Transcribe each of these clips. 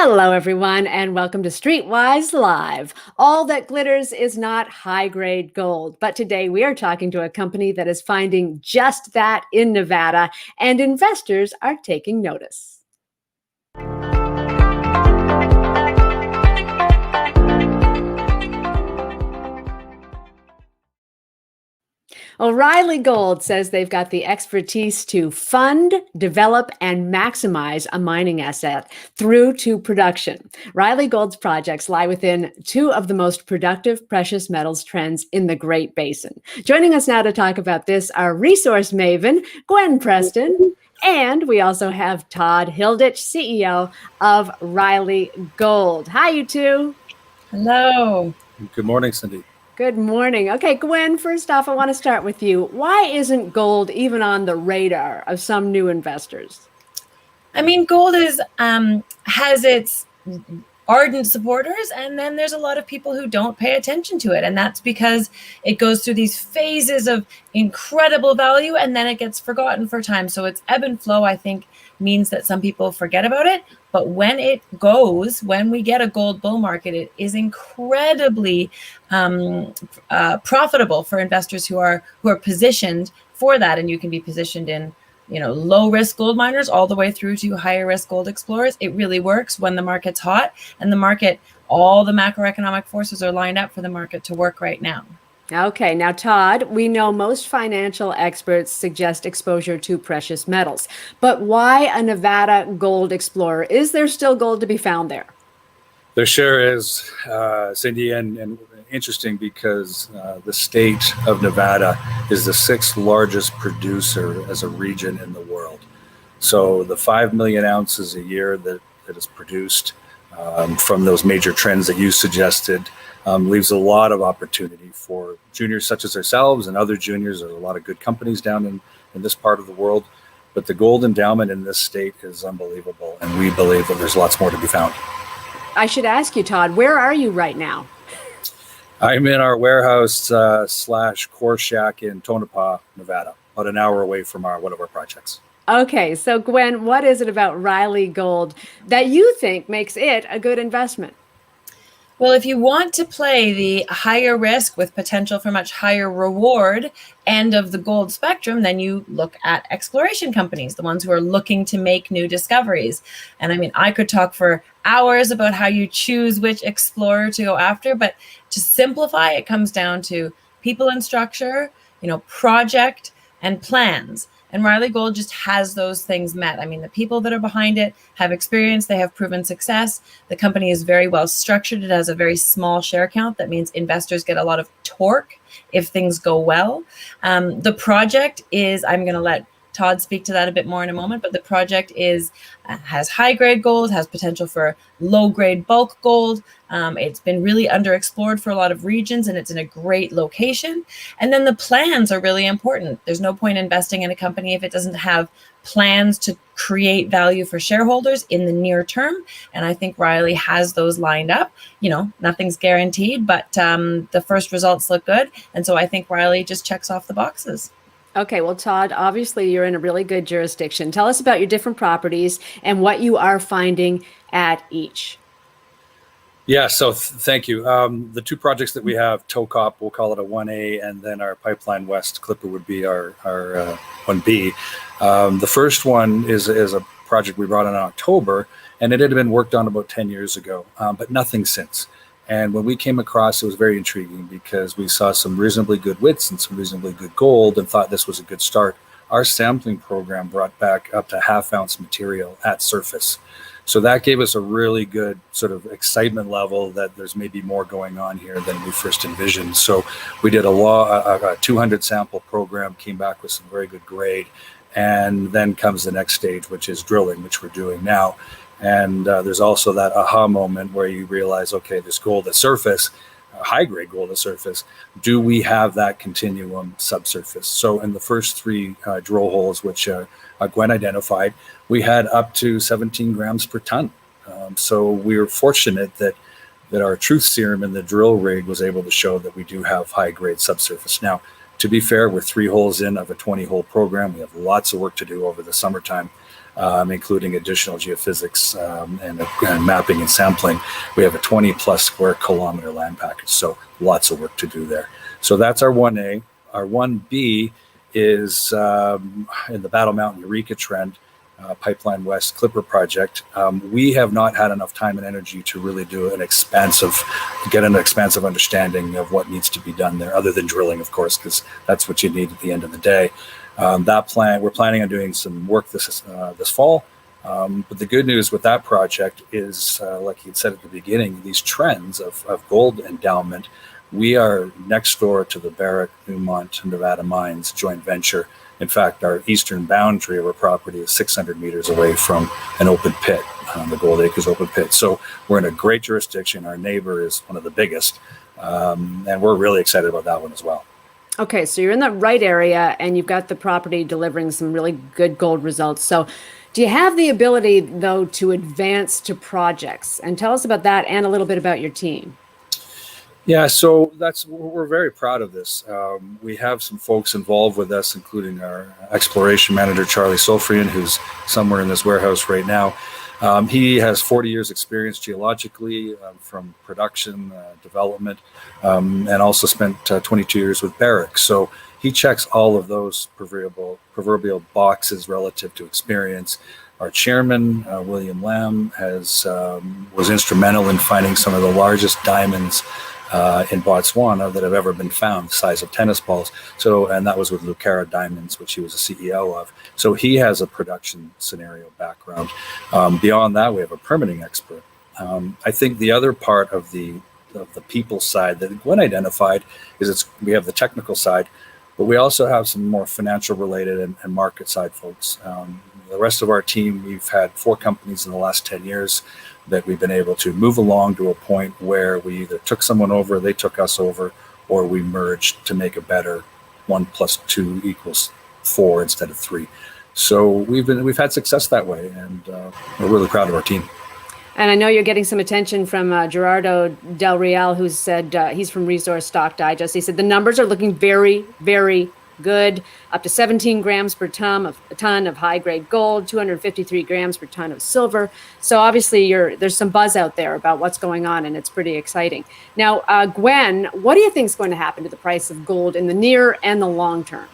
Hello, everyone, and welcome to Streetwise Live. All that glitters is not high-grade gold, but today we are talking to a company that is finding just that in Nevada, and investors are taking notice. O'Reilly Gold says they've got the expertise to fund, develop, and maximize a mining asset through to production. O'Reilly Gold's projects lie within two of the most productive precious metals trends in the Great Basin. Joining us now to talk about this are Resource Maven, Gwen Preston, and we also have Todd Hilditch, CEO of O'Reilly Gold. Hi, you two. Hello. Good morning, Cindy. Good morning. Okay, Gwen, first off, I want to start with you. Why isn't gold even on the radar of some new investors? I mean, gold has its ardent supporters, and then there's a lot of people who don't pay attention to it. And that's because it goes through these phases of incredible value, and then it gets forgotten for time. So its ebb and flow, I think, means that some people forget about it. But when it goes, when we get a gold bull market, it is incredibly profitable for investors who are positioned for that. And you can be positioned in, low risk gold miners all the way through to higher risk gold explorers. It really works when the market's hot, and all the macroeconomic forces are lined up for the market to work right now. Okay, now Todd, we know most financial experts suggest exposure to precious metals, but why a Nevada gold explorer? Is there still gold to be found there? There sure is, Cindy, and interesting because the state of Nevada is the sixth largest producer as a region in the world. So the 5 million ounces a year that is produced from those major trends that you suggested leaves a lot of opportunity for juniors such as ourselves and other juniors. There's a lot of good companies down in this part of the world, but the gold endowment in this state is unbelievable, and we believe that there's lots more to be found. I should ask you, Todd, where are you right now? I'm in our warehouse / core shack in Tonopah, Nevada, about an hour away from one of our projects. Okay, so Gwen, what is it about O'Reilly Gold that you think makes it a good investment? Well, if you want to play the higher risk with potential for much higher reward end of the gold spectrum, then you look at exploration companies, the ones who are looking to make new discoveries. And I mean, I could talk for hours about how you choose which explorer to go after, but to simplify, it comes down to people and structure, project and plans. And O'Reilly Gold just has those things met. I mean, the people that are behind it have experience, they have proven success. The company is very well structured. It has a very small share count. That means investors get a lot of torque if things go well. The project is, I'm going to let Todd speak to that a bit more in a moment, but the project has high-grade gold, has potential for low-grade bulk gold. It's been really underexplored for a lot of regions, and it's in a great location. And then the plans are really important. There's no point investing in a company if it doesn't have plans to create value for shareholders in the near term. And I think O'Reilly has those lined up. Nothing's guaranteed, but the first results look good. And so I think O'Reilly just checks off the boxes. Okay, well, Todd, obviously you're in a really good jurisdiction. Tell us about your different properties and what you are finding at each. Yeah, so thank you. The two projects that we have, TOCOP, we'll call it a 1A, and then our Pipeline West Clipper would be our 1B. The first one is a project we brought in October, and it had been worked on about 10 years ago, but nothing since. And when we came across, it was very intriguing because we saw some reasonably good widths and some reasonably good gold and thought this was a good start. Our sampling program brought back up to half-ounce material at surface. So that gave us a really good sort of excitement level that there's maybe more going on here than we first envisioned. So we did a 200 sample program, came back with some very good grade. And then comes the next stage, which is drilling, which we're doing now. And there's also that aha moment where you realize, okay, there's gold at surface, high-grade gold at surface. Do we have that continuum subsurface? So in the first three drill holes, which Gwen identified, we had up to 17 grams per ton. So we were fortunate that our truth serum in the drill rig was able to show that we do have high-grade subsurface. Now, to be fair, we're 3 holes in of a 20-hole program. We have lots of work to do over the summertime. including additional geophysics and mapping and sampling. We have a 20+ square kilometer land package, so lots of work to do there. So that's our 1A. Our 1B is in the Battle Mountain Eureka Trend, Pipeline West Clipper project. We have not had enough time and energy to really do get an expansive understanding of what needs to be done there, other than drilling, of course, because that's what you need at the end of the day. We're planning on doing some work this fall. But the good news with that project is, like you said at the beginning, these trends of gold endowment. We are next door to the Barrick Newmont Nevada Mines joint venture. In fact, our eastern boundary of our property is 600 meters away from an open pit, the Gold Acres open pit. So we're in a great jurisdiction. Our neighbor is one of the biggest, and we're really excited about that one as well. Okay, so you're in the right area and you've got the property delivering some really good gold results. So do you have the ability, though, to advance to projects? And tell us about that and a little bit about your team. Yeah, so we're very proud of this. We have some folks involved with us, including our exploration manager, Charlie Sofrian, who's somewhere in this warehouse right now. He has 40 years experience geologically from production, development, and also spent 22 years with Barrick. So he checks all of those proverbial boxes relative to experience. Our chairman, William Lamb, was instrumental in finding some of the largest diamonds in Botswana that have ever been found, the size of tennis balls. And that was with Lucara Diamonds, which he was a CEO of. So he has a production scenario background. Beyond that, we have a permitting expert. I think the other part of the people side that Gwen identified is we have the technical side, but we also have some more financial related and market side folks. The rest of our team, we've had 4 companies in the last 10 years that we've been able to move along to a point where we either took someone over, they took us over, or we merged to make a better 1 + 2 = 4 instead of 3. So we've had success that way, and we're really proud of our team. And I know you're getting some attention from Gerardo Del Real, who said he's from Resource Stock Digest. He said the numbers are looking very, very good, up to 17 grams per ton of high-grade gold, 253 grams per ton of silver. So obviously there's some buzz out there about what's going on, and it's pretty exciting. Now, Gwen, what do you think is going to happen to the price of gold in the near and the long term?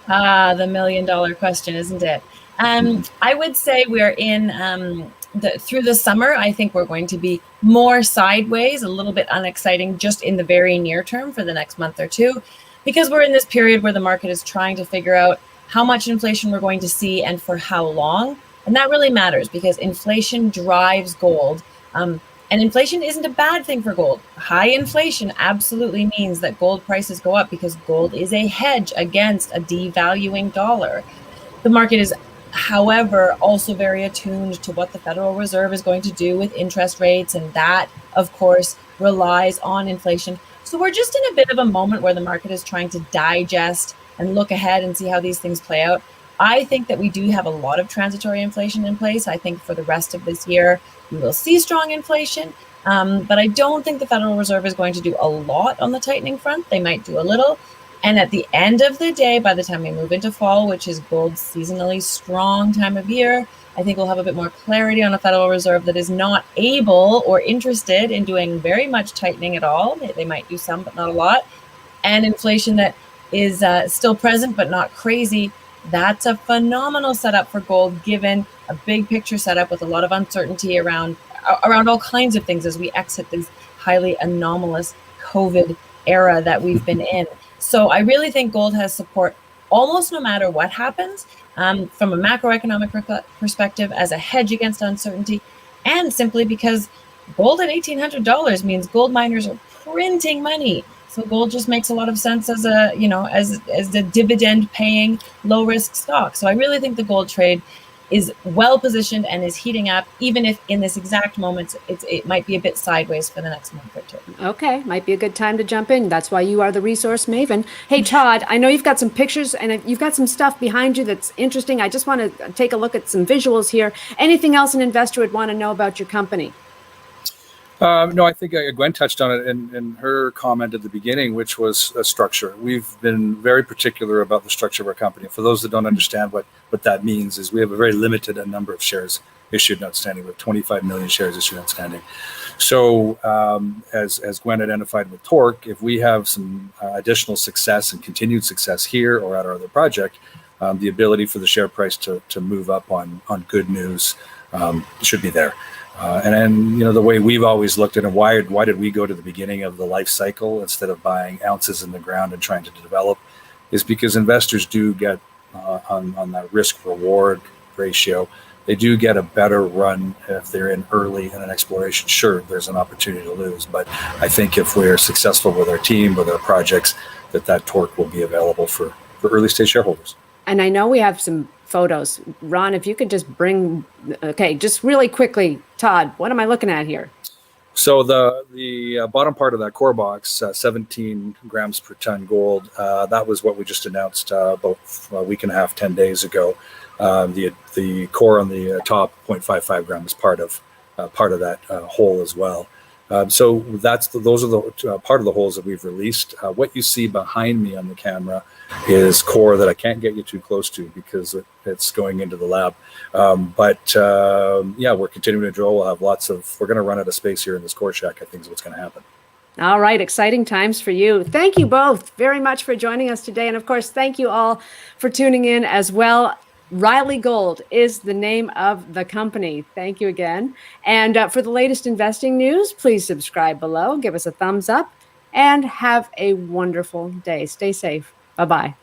The million-dollar question, isn't it? I would say we're in through the summer. I think we're going to be more sideways, a little bit unexciting just in the very near term for the next month or two, because we're in this period where the market is trying to figure out how much inflation we're going to see and for how long. And that really matters because inflation drives gold. And inflation isn't a bad thing for gold. High inflation absolutely means that gold prices go up because gold is a hedge against a devaluing dollar. The market is, however, also very attuned to what the Federal Reserve is going to do with interest rates. And that, of course, relies on inflation. So we're just in a bit of a moment where the market is trying to digest and look ahead and see how these things play out. I think that we do have a lot of transitory inflation in place. I think for the rest of this year, we will see strong inflation. But I don't think the Federal Reserve is going to do a lot on the tightening front. They might do a little. And at the end of the day, by the time we move into fall, which is gold's seasonally strong time of year, I think we'll have a bit more clarity on a Federal Reserve that is not able or interested in doing very much tightening at all. They might do some, but not a lot. And inflation that is still present, but not crazy. That's a phenomenal setup for gold, given a big picture setup with a lot of uncertainty around all kinds of things as we exit this highly anomalous COVID era that we've been in. So I really think gold has support almost no matter what happens. From a macroeconomic perspective, as a hedge against uncertainty, and simply because gold at $1,800 means gold miners are printing money. So gold just makes a lot of sense as the dividend paying low risk stock. So I really think the gold trade is well positioned and is heating up, even if in this exact moment it might be a bit sideways for the next month or two. Okay, might be a good time to jump in. That's why you are the Resource Maven. Hey, Todd, I know you've got some pictures and you've got some stuff behind you that's interesting. I just want to take a look at some visuals here. Anything else an investor would want to know about your company? No, I think Gwen touched on it in her comment at the beginning, which was a structure. We've been very particular about the structure of our company. For those that don't understand what that means, is we have a very limited number of shares issued and outstanding. We have 25 million shares issued and outstanding. So as Gwen identified with Torque, if we have some additional success and continued success here or at our other project, the ability for the share price to move up on good news should be there. And then, the way we've always looked at it, why did we go to the beginning of the life cycle instead of buying ounces in the ground and trying to develop, is because investors do get on that risk reward ratio, they do get a better run if they're in early in an exploration. Sure, there's an opportunity to lose, but I think if we're successful with our team, with our projects, that Torque will be available for early stage shareholders. And I know we have some photos. Ron, if you could just just really quickly, Todd, what am I looking at here? So the bottom part of that core box, 17 grams per ton gold, that was what we just announced about a week and a half, 10 days ago. The core on the top, 0.55 grams, is part of that hole as well. So those are the part of the holes that we've released. What you see behind me on the camera is core that I can't get you too close to because it's going into the lab. We're continuing to drill. We'll have we're going to run out of space here in this core shack, I think is what's going to happen. All right. Exciting times for you. Thank you both very much for joining us today. And of course, thank you all for tuning in as well. RLYG Gold is the name of the company. Thank you again. And for the latest investing news, please subscribe below, give us a thumbs up, and have a wonderful day. Stay safe. Bye-bye.